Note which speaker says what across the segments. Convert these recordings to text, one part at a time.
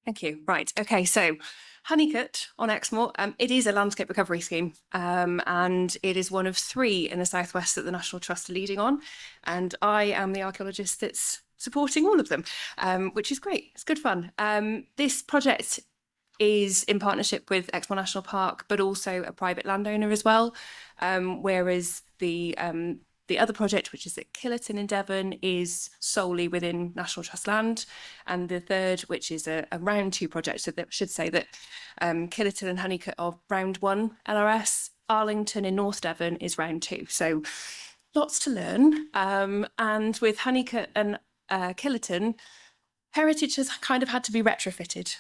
Speaker 1: Thank you. Right. Okay. So Honeycut on Exmoor, it is a landscape recovery scheme, and it is one of three in the southwest that the National Trust are leading on. And I am the archaeologist that's supporting all of them, which is great. It's good fun. This project is in partnership with Exmoor National Park, but also a private landowner as well. Whereas the other project, which is at Killerton in Devon, is solely within National Trust land. And the third, which is a round two project, so that should say that Killerton and Honeycut are round one LRS. Arlington in North Devon is round two. So lots to learn. And with Honeycut and Killerton, heritage has kind of had to be retrofitted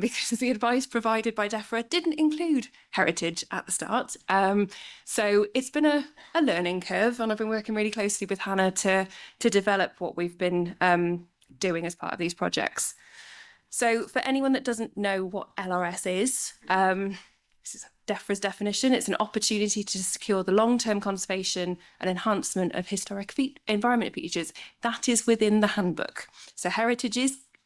Speaker 1: because the advice provided by DEFRA didn't include heritage at the start. So it's been a learning curve, and I've been working really closely with Hannah to develop what we've been doing as part of these projects. So for anyone that doesn't know what LRS is, this is DEFRA's definition. It's an opportunity to secure the long-term conservation and enhancement of historic environment features. That is within the handbook. So heritage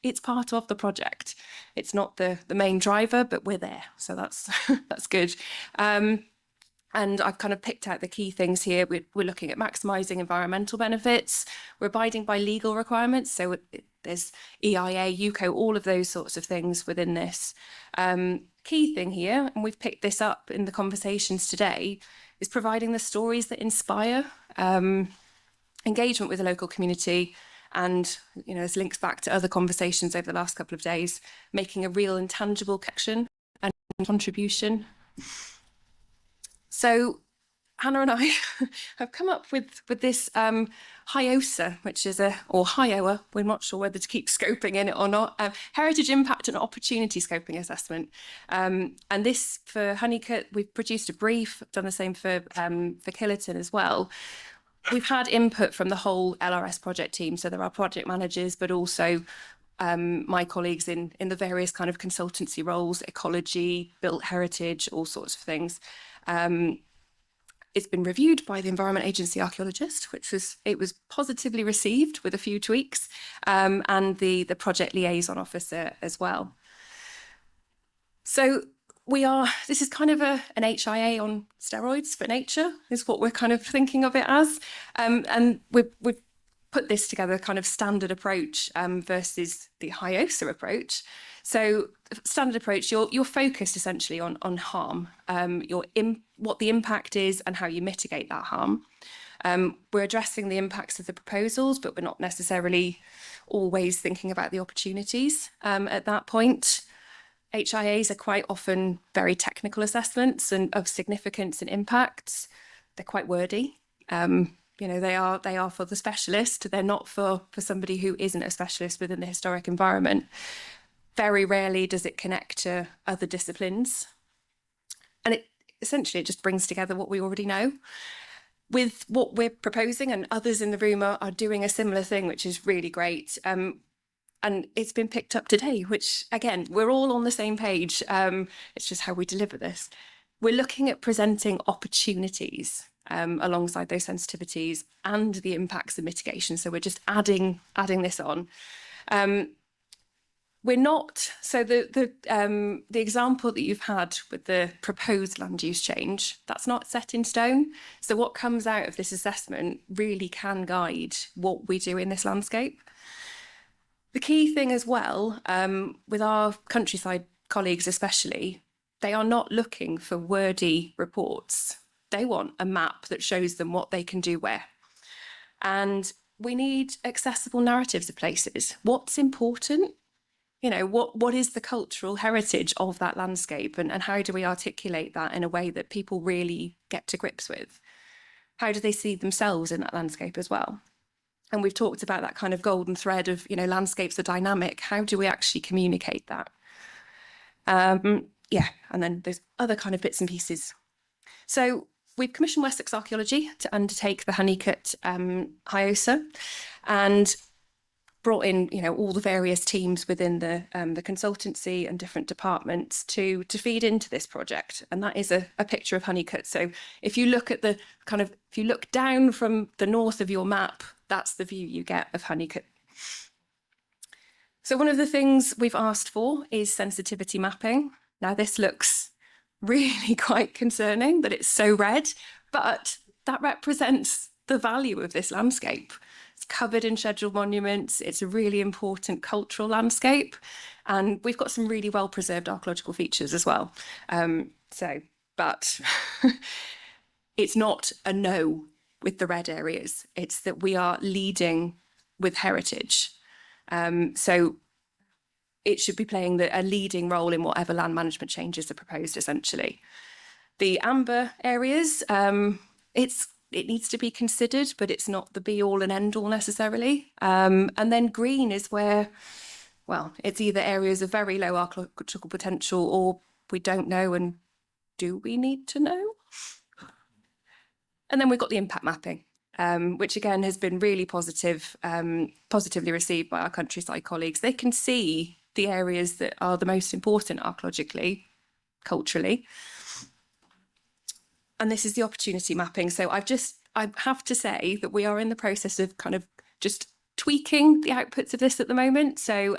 Speaker 1: it's part of the project. It's not the main driver, but we're there. So that's that's good. And I've kind of picked out the key things here. We're looking at maximising environmental benefits. We're abiding by legal requirements. So there's EIA, UCO, all of those sorts of things within this. Key thing here, and we've picked this up in the conversations today, is providing the stories that inspire engagement with the local community. And, you know, this links back to other conversations over the last couple of days, making a real and tangible connection and contribution. So Hannah and I have come up with this HIOSA, which is or HIOA, we're not sure whether to keep scoping in it or not, Heritage Impact and Opportunity Scoping Assessment. And this, for Honeycut, we've produced a brief, done the same for Killerton as well. We've had input from the whole LRS project team, so there are project managers, but also my colleagues in the various kind of consultancy roles, ecology, built heritage, all sorts of things. It's been reviewed by the Environment Agency archaeologist, it was positively received with a few tweaks, and the project liaison officer as well. So this is kind of an HIA on steroids for nature, is what we're kind of thinking of it as. And we've put this together, kind of standard approach versus the HIOSA approach. So standard approach, you're focused essentially on harm, what the impact is and how you mitigate that harm. We're addressing the impacts of the proposals, but we're not necessarily always thinking about the opportunities at that point. HIAs are quite often very technical assessments and of significance and impacts. They're quite wordy. You know, they are for the specialist. They're not for somebody who isn't a specialist within the historic environment. Very rarely does it connect to other disciplines. And it essentially just brings together what we already know. With what we're proposing, and others in the room are doing a similar thing, which is really great. And it's been picked up today, which, again, we're all on the same page. It's just how we deliver this. We're looking at presenting opportunities alongside those sensitivities and the impacts of mitigation. So we're just adding this on. We're not, so the example that you've had with the proposed land use change, that's not set in stone. So what comes out of this assessment really can guide what we do in this landscape. The key thing as well, with our countryside colleagues especially, they are not looking for wordy reports. They want a map that shows them what they can do where. And we need accessible narratives of places. What's important? You know, what is the cultural heritage of that landscape, and how do we articulate that in a way that people really get to grips with? How do they see themselves in that landscape as well? And we've talked about that kind of golden thread of, you know, landscapes are dynamic. How do we actually communicate that? Yeah, and then there's other kind of bits and pieces. So we've commissioned Wessex Archaeology to undertake the Honeycut HIOSA, and brought in, you know, all the various teams within the consultancy and different departments to feed into this project. And that is a picture of Honeycut. So if you look at if you look down from the north of your map, that's the view you get of Honeycut. So one of the things we've asked for is sensitivity mapping. Now this looks really quite concerning that it's so red, but that represents the value of this landscape. It's covered in scheduled monuments. It's a really important cultural landscape. And we've got some really well preserved archaeological features as well. But it's not a no with the red areas. It's that we are leading with heritage. So it should be playing a leading role in whatever land management changes are proposed, essentially. The amber areas, it needs to be considered, but it's not the be all and end all necessarily. And then green is where, well, it's either areas of very low archaeological potential or we don't know, and do we need to know? And then we've got the impact mapping, which again has been really positively received by our countryside colleagues. They can see the areas that are the most important archaeologically, culturally. And this is the opportunity mapping. So I have to say that we are in the process of kind of just tweaking the outputs of this at the moment. So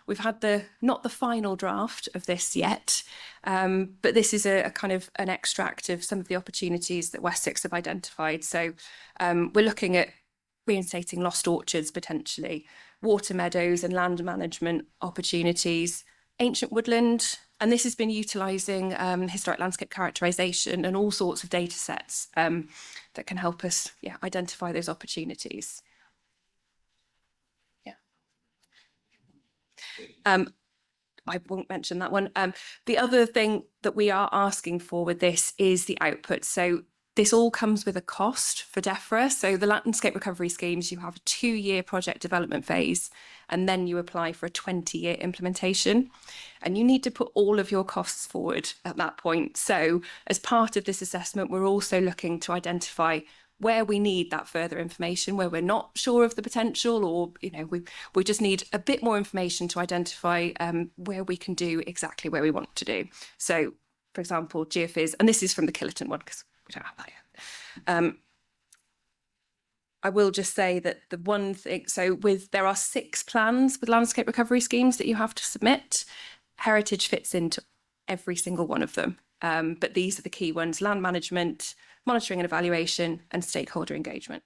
Speaker 1: we've had not the final draft of this yet, but this is a kind of an extract of some of the opportunities that Wessex have identified. So we're looking at reinstating lost orchards potentially, water meadows and land management opportunities, ancient woodland, and this has been utilising historic landscape characterisation and all sorts of data sets that can help us identify those opportunities. I won't mention that one. The other thing that we are asking for with this is the output. So this all comes with a cost for DEFRA. So the landscape recovery schemes, you have a 2-year project development phase, and then you apply for a 20-year implementation. And you need to put all of your costs forward at that point. So as part of this assessment, we're also looking to identify where we need that further information, where we're not sure of the potential, or we just need a bit more information to identify where we can do exactly where we want to do. So, for example, geophys, and this is from the Killerton one because we don't have that yet. I will just say that the one thing, so there are 6 plans with landscape recovery schemes that you have to submit. Heritage fits into every single one of them, but these are the key ones: land management, monitoring and evaluation, and stakeholder engagement.